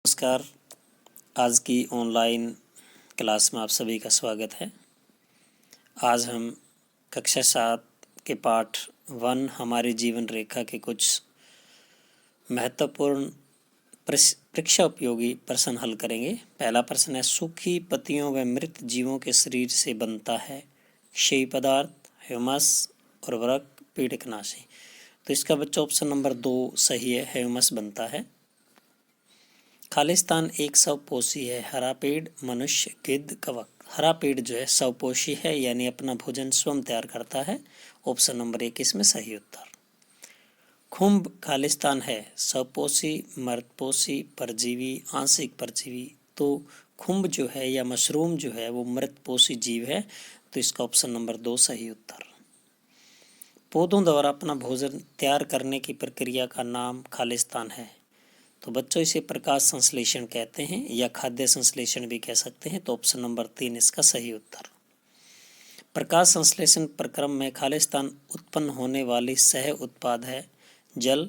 नमस्कार। आज की ऑनलाइन क्लास में आप सभी का स्वागत है। आज हम कक्षा 7 के पाठ 1 हमारी जीवन रेखा के कुछ महत्वपूर्ण परीक्षा उपयोगी प्रश्न हल करेंगे। पहला प्रश्न है, सूखी पत्तियों व मृत जीवों के शरीर से बनता है क्षयी पदार्थ, ह्यूमस, उर्वरक, पीड़कनाशी। तो इसका बच्चा ऑप्शन नंबर 2 सही है, ह्यूमस बनता है। खालिस्तान एक स्वपोषी है, हरा पेड़, मनुष्य, गिद्ध, कवक। हरा पेड़ जो है स्वपोषी है, यानी अपना भोजन स्वयं तैयार करता है। ऑप्शन नंबर 1 इसमें सही उत्तर। खुम्ब खालिस्तान है स्वपोषी, मृतपोषी, परजीवी, आंशिक परजीवी। तो खुम्ब जो है या मशरूम जो है वो मृतपोषी जीव है, तो इसका ऑप्शन नंबर 2 सही उत्तर। पौधों द्वारा अपना भोजन तैयार करने की प्रक्रिया का नाम खालिस्तान है। तो बच्चों इसे प्रकाश संश्लेषण कहते हैं या खाद्य संश्लेषण भी कह सकते हैं। तो ऑप्शन नंबर 3 इसका सही उत्तर। प्रकाश संश्लेषण प्रक्रम में खालिस्तान उत्पन्न होने वाली सह उत्पाद है जल,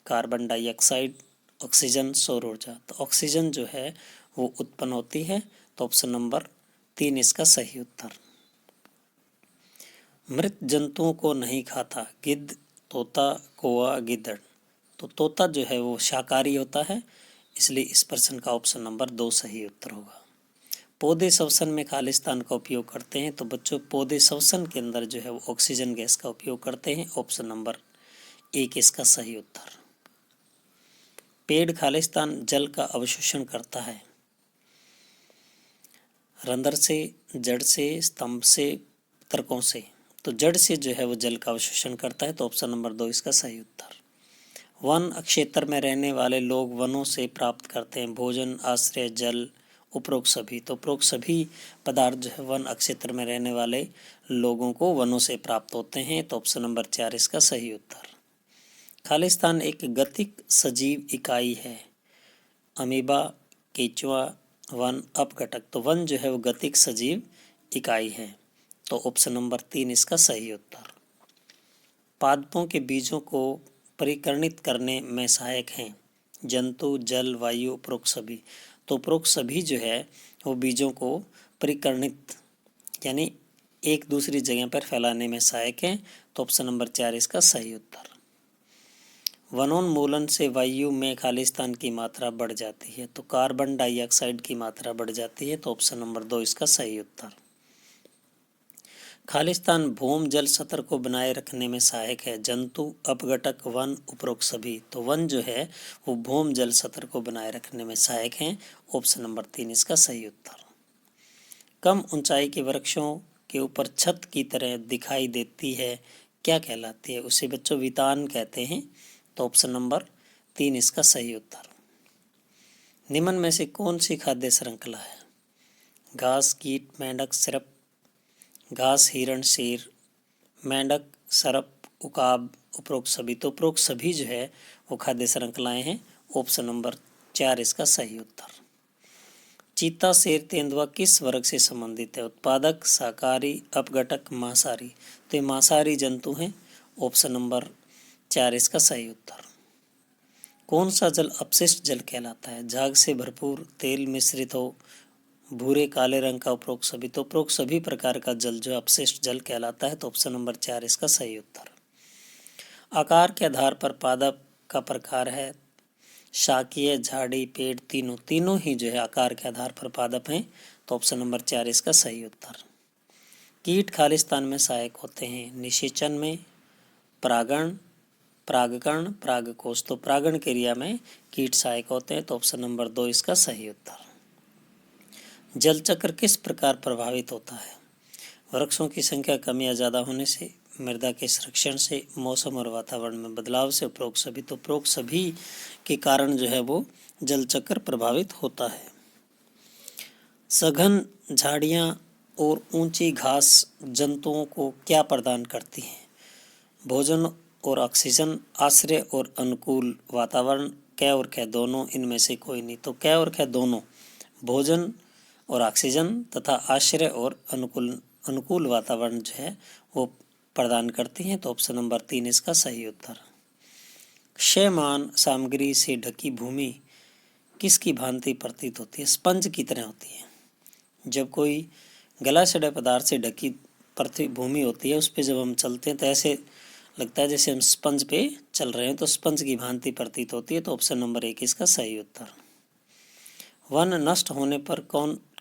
कार्बन डाइऑक्साइड, ऑक्सीजन, सौर ऊर्जा। तो ऑक्सीजन जो है वो उत्पन्न होती है। तो ऑप्शन नंबर 3 इसका सही उत्तर। मृत जंतुओं को नहीं खाता गिद्ध, तोता, कौवा, गिद्धड़। तो तोता जो है वो शाकाहारी होता है, इसलिए इस प्रश्न का ऑप्शन नंबर 2 सही उत्तर होगा। पौधे श्वसन में खालिस्तान का उपयोग करते हैं। तो बच्चों पौधे श्वसन के अंदर जो है वो ऑक्सीजन गैस का उपयोग करते हैं। ऑप्शन नंबर 1 इसका सही उत्तर। पेड़ खालिस्तान जल का अवशोषण करता है रंध्र से, जड़ से, स्तंभ से, तर्कों से। तो जड़ से जो है वो जल का अवशोषण करता है। तो ऑप्शन नंबर 2 इसका सही उत्तर। वन क्षेत्र में रहने वाले लोग वनों से प्राप्त करते हैं भोजन, आश्रय, जल, उपरोक्त सभी। तो उपरोक्त सभी पदार्थ जो है वन क्षेत्र में रहने वाले लोगों को वनों से प्राप्त होते हैं। तो ऑप्शन नंबर 4 इसका सही उत्तर। खालिस्तान एक गतिक सजीव इकाई है, अमीबा, केंचुआ, वन, अपघटक। तो वन जो है वो गतिक सजीव इकाई है। तो ऑप्शन नंबर 3 इसका सही उत्तर। पादपों के बीजों को परिकर्णित करने में सहायक हैं जंतु, जल, वायु, उपरोक्त सभी। तो उपरोक्त सभी जो है वो बीजों को परिकर्णित यानी एक दूसरी जगह पर फैलाने में सहायक हैं। तो ऑप्शन नंबर 4 इसका सही उत्तर। वनोन्मूलन से वायु में खालिस्तान की मात्रा बढ़ जाती है। तो कार्बन डाइऑक्साइड की मात्रा बढ़ जाती है। तो ऑप्शन नंबर 2 इसका सही उत्तर। खालिस्तान भूम जल सत्र को बनाए रखने में सहायक है जंतु, अपघटक, वन, उपरोक्त सभी। तो वन जो है वो भूम जल सत्र को बनाए रखने में सहायक हैं। ऑप्शन नंबर 3 इसका सही उत्तर। कम ऊंचाई के वृक्षों के ऊपर छत की तरह दिखाई देती है, क्या कहलाती है? उसे बच्चों वितान कहते हैं। तो ऑप्शन नंबर 3 इसका सही उत्तर। निम्न में से कौन सी खाद्य श्रृंखला है? घास, कीट, मेंढक, सिरप। घास, हिरण, शेर, मेंढक, सरप, उकाब, उपरोक्त सभी। तो उपरोक्त सभी जो है वो खाद्य श्रृंखलाएं हैं। ऑप्शन नंबर 4 इसका सही उत्तर। चीता, शेर, तेंदुआ किस वर्ग से संबंधित है? उत्पादक, शाकाहारी, अपघटक, मांसाहारी। तो ये मांसाहारी जंतु हैं। ऑप्शन नंबर 4 इसका सही उत्तर। कौन सा जल अपशिष्ट जल कहलाता है? झाग से भरपूर, तेल मिश्रित हो, भूरे काले रंग का, उपरोक्त सभी। तो उपरोक्त सभी प्रकार का जल जो अपशिष्ट जल कहलाता है। तो ऑप्शन नंबर 4 इसका सही उत्तर। आकार के आधार पर पादप का प्रकार है शाकीय, झाड़ी, पेड़, तीनों ही जो है आकार के आधार पर पादप हैं। तो ऑप्शन नंबर 4 इसका सही उत्तर। कीट खालिस्तान में सहायक होते हैं निषेचन में, परागण, परागकण, परागकोश। तो परागण क्रिया में कीट सहायक होते हैं। तो ऑप्शन नंबर 2 इसका सही उत्तर। जल चक्र किस प्रकार प्रभावित होता है? वृक्षों की संख्या कम या ज़्यादा होने से, मृदा के संरक्षण से, मौसम और वातावरण में बदलाव से, उपरोक्त सभी। तो उपरोक्त सभी के कारण जो है वो जल चक्र प्रभावित होता है। सघन झाड़ियाँ और ऊंची घास जंतुओं को क्या प्रदान करती हैं? भोजन और ऑक्सीजन, आश्रय और अनुकूल वातावरण, कै और कै दोनों, इनमें से कोई नहीं। तो कै और कै दोनों, भोजन और ऑक्सीजन तथा आश्रय और अनुकूल वातावरण जो है वो प्रदान करती हैं। तो ऑप्शन नंबर 3 इसका सही उत्तर। क्षयमान सामग्री से ढकी भूमि किसकी भांति प्रतीत होती है? स्पंज की तरह होती है। जब कोई गला सड़े पदार्थ से ढकी पृथ्वी भूमि होती है, उस पर जब हम चलते हैं तो ऐसे लगता है जैसे हम स्पंज पे चल रहे हैं, तो स्पंज की भांति प्रतीत होती है। तो ऑप्शन नंबर 1 इसका सही उत्तर। वन नष्ट होने पर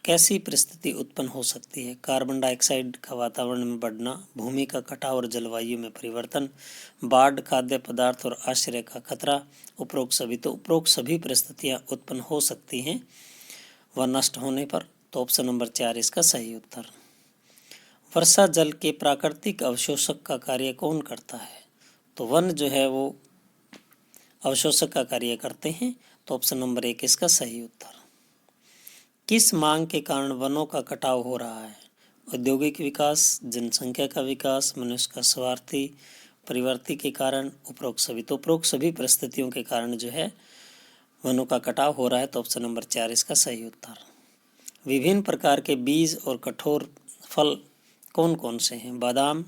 कैसी परिस्थिति उत्पन्न हो सकती है? कार्बन डाइऑक्साइड का वातावरण में बढ़ना, भूमि का कटाव और जलवायु में परिवर्तन, बाढ़, खाद्य पदार्थ और आश्रय का खतरा, उपरोक्त सभी। तो उपरोक्त सभी परिस्थितियां उत्पन्न हो सकती हैं वन नष्ट होने पर। तो ऑप्शन नंबर 4 इसका सही उत्तर। वर्षा जल के प्राकृतिक अवशोषक का कार्य कौन करता है? तो वन जो है वो अवशोषक का कार्य करते हैं। तो ऑप्शन नंबर 1 इसका सही उत्तर। किस मांग के कारण वनों का कटाव हो रहा है? औद्योगिक विकास, जनसंख्या का विकास, मनुष्य का स्वार्थी परिवर्ती के कारण, उपरोक्त सभी। तो उपरोक्त सभी परिस्थितियों के कारण जो है वनों का कटाव हो रहा है। तो ऑप्शन नंबर 4 इसका सही उत्तर। विभिन्न प्रकार के बीज और कठोर फल कौन कौन से हैं? बादाम,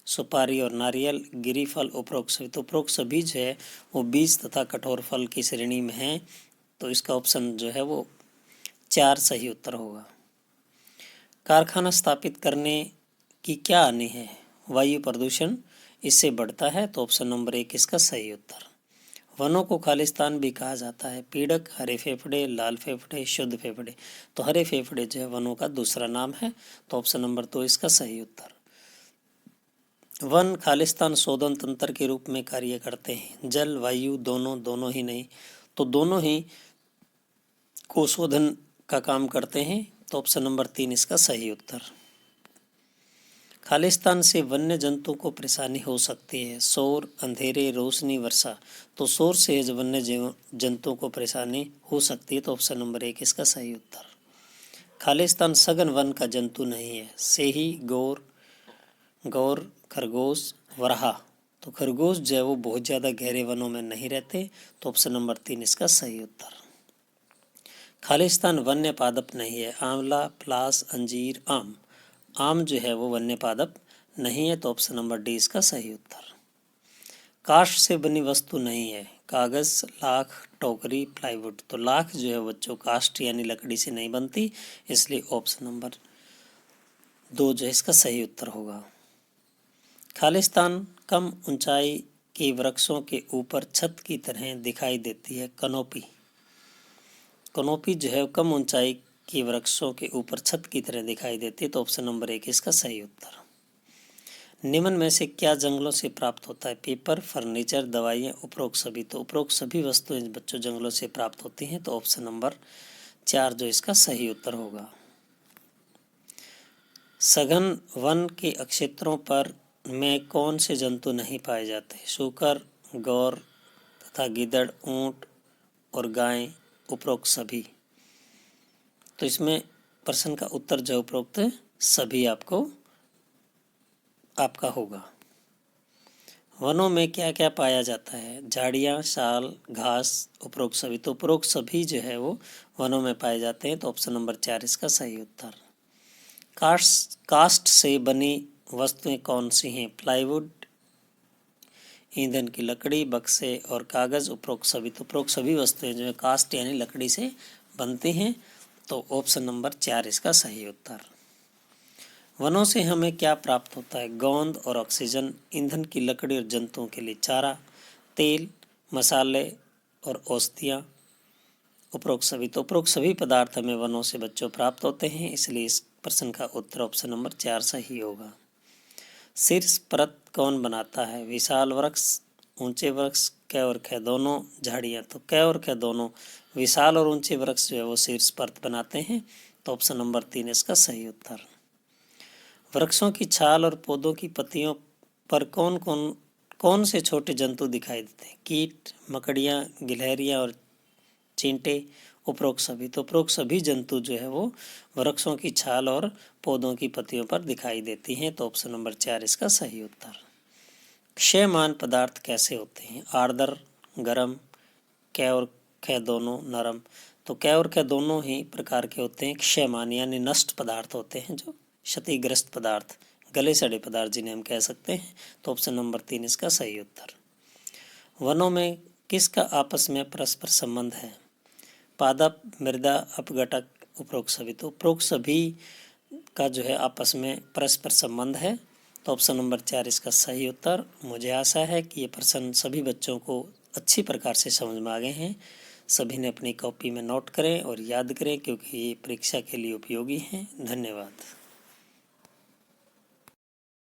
सुपारी और नारियल, गिरी फल, उपरोक्त सभी। तो उपरोक्त सभी जो है वो बीज तथा कठोर फल की श्रेणी में हैं। तो इसका ऑप्शन जो है वो 4 सही उत्तर होगा। कारखाना स्थापित करने की क्या हानि है? वायु प्रदूषण इससे बढ़ता है। तो ऑप्शन नंबर 1 इसका सही उत्तर। वनों को खालिस्तान भी कहा जाता है। पीड़क, हरे फेफड़े, लाल फेफड़े, शुद्ध फेफड़े। तो हरे फेफड़े जो है वनों का दूसरा नाम है। तो ऑप्शन नंबर 2 इसका सही उत्तर। वन खालिस्तान शोधन तंत्र के रूप में कार्य करते हैं। जल, वायु दोनों ही नहीं, तो दोनों ही को शोधन का काम करते हैं। तो ऑप्शन नंबर 3 इसका सही उत्तर। खालिस्तान से वन्य जंतु को परेशानी हो सकती है। शोर, अंधेरे, रोशनी, वर्षा। तो शोर से वन्य जंतु को परेशानी हो सकती है। तो ऑप्शन नंबर 1 इसका सही उत्तर। खालिस्तान सघन वन का जंतु नहीं है। सेही, गौर, खरगोश, वराहा। तो खरगोश जो है वो बहुत ज़्यादा गहरे वनों में नहीं रहते। तो ऑप्शन नंबर 3 इसका सही उत्तर। खालिस्तान वन्य पादप नहीं है। आंवला, प्लास, अंजीर, आम। आम जो है वो वन्य पादप नहीं है। तो ऑप्शन नंबर डी इसका सही उत्तर। काष्ठ से बनी वस्तु नहीं है। कागज, लाख, टोकरी, प्लाईवुड। तो लाख जो है बच्चों काष्ठ यानी लकड़ी से नहीं बनती, इसलिए ऑप्शन नंबर 2 जो है इसका सही उत्तर होगा। खालिस्तान कम ऊंचाई के वृक्षों के ऊपर छत की तरह दिखाई देती है। कनोपी। कनोपी जो है कम ऊंचाई के वृक्षों के ऊपर छत की तरह दिखाई देती है। तो ऑप्शन नंबर 1 इसका सही उत्तर। निम्न में से क्या जंगलों से प्राप्त होता है? पेपर, फर्नीचर, दवाइयाँ, उपरोक्त सभी। तो उपरोक्त सभी वस्तुएं बच्चों जंगलों से प्राप्त होती हैं। तो ऑप्शन नंबर 4 जो इसका सही उत्तर होगा। सघन वन के क्षेत्रों पर में कौन से जंतु नहीं पाए जाते? शूकर, गौर तथा गिद्धड़, ऊंट और गाय, उपरोक्त सभी। तो इसमें प्रश्न का उत्तर जो उपरोक्त सभी आपका होगा। वनों में क्या क्या पाया जाता है? झाड़ियाँ, शाल, घास, उपरोक्त सभी। तो उपरोक्त सभी जो है वो वनों में पाए जाते हैं। तो ऑप्शन नंबर 4 इसका सही उत्तर। काष्ठ से बनी वस्तुएं कौन सी हैं? प्लाईवुड, ईंधन की लकड़ी, बक्से और कागज, उपरोक्त सभी। तो उपरोक्त सभी वस्तुएं जो है काष्ठ यानी लकड़ी से बनती हैं। तो ऑप्शन नंबर 4 इसका सही उत्तर। वनों से हमें क्या प्राप्त होता है? गोंद और ऑक्सीजन, ईंधन की लकड़ी और जंतुओं के लिए चारा, तेल, मसाले और औषधियाँ, उपरोक्त सभी। तो उपरोक्त सभी पदार्थ हमें वनों से बच्चों प्राप्त होते हैं, इसलिए इस प्रश्न का उत्तर ऑप्शन नंबर 4 सही होगा। शीर्ष परत कौन बनाता है? विशाल वृक्ष, ऊंचे वृक्ष, क और ख दोनों, झाड़ियाँ। तो क और ख दोनों विशाल और ऊंचे वृक्ष जो है वो शीर्ष परत बनाते हैं। तो ऑप्शन नंबर 3 इसका सही उत्तर। वृक्षों की छाल और पौधों की पत्तियों पर कौन से छोटे जंतु दिखाई देते हैं? कीट, मकड़ियाँ, गिलहरियाँ और चींटे, उपरोक्त सभी। तो उपरोक्त सभी जंतु जो है वो वृक्षों की छाल और पौधों की पत्तियों पर दिखाई देती हैं। तो ऑप्शन नंबर 4 इसका सही उत्तर। क्षयमान पदार्थ कैसे होते हैं? आर्द्र, गरम, क और ख दोनों, नरम। तो क और ख दोनों ही प्रकार के होते हैं। क्षयमान यानी नष्ट पदार्थ होते हैं, जो क्षतिग्रस्त पदार्थ, गले सड़े पदार्थ जिन्हें हम कह सकते हैं। तो ऑप्शन नंबर 3 इसका सही उत्तर। वनों में किसका आपस में परस्पर संबंध है? पादप, मृदा, अपघटक, उपरोक्त सभी। तो उपरोक्त सभी का जो है आपस में परस्पर संबंध है। तो ऑप्शन नंबर 4 इसका सही उत्तर। मुझे आशा है कि ये प्रश्न सभी बच्चों को अच्छी प्रकार से समझ में आ गए हैं। सभी ने अपनी कॉपी में नोट करें और याद करें, क्योंकि ये परीक्षा के लिए उपयोगी हैं। धन्यवाद।